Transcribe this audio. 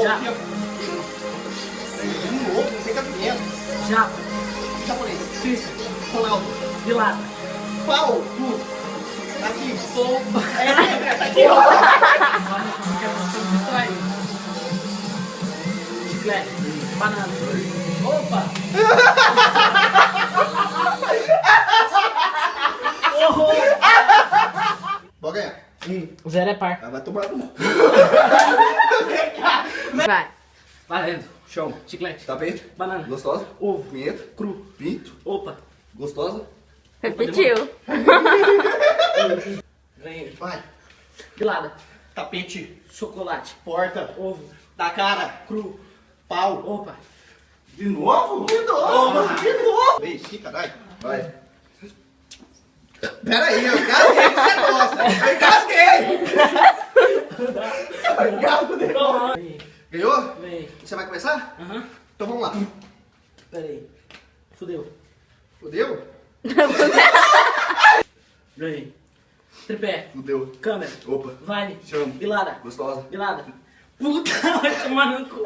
Já. aqui, ó. Um louco, não tem cabimento. Japa. Japonês. Cristian. Ronaldo. Vilada. Pau. Tu. Aqui. Sopa. Tá aqui, ó. Chiclete. Banana. Opa. Pode ganhar. O zero é par. Ah, vai tomar no mundo. Vai. Valendo. Chão. Chiclete. Tapete. Banana. Gostosa. Ovo. Punheta. Cru. Pinto. Opa. Gostosa. Repetiu. Ganhei. Vai. Vilada. Tapete. Chocolate. Porta. Ovo. Da cara. Cru. Pau. Opa. De novo? De novo. De novo. Ixi, caralho. Vai. Pera aí, eu engasguei com esse negócio. Eu engasguei. Toma. Ganhou? Vem. Você vai começar? Aham. Então vamos lá. Pera aí. Fudeu. Fudeu? Ganhei. Tripé. Fudeu. Câmera. Opa. Vale. Chama. Vilada. Gostosa. Vilada. Puta, vai tomar no cu.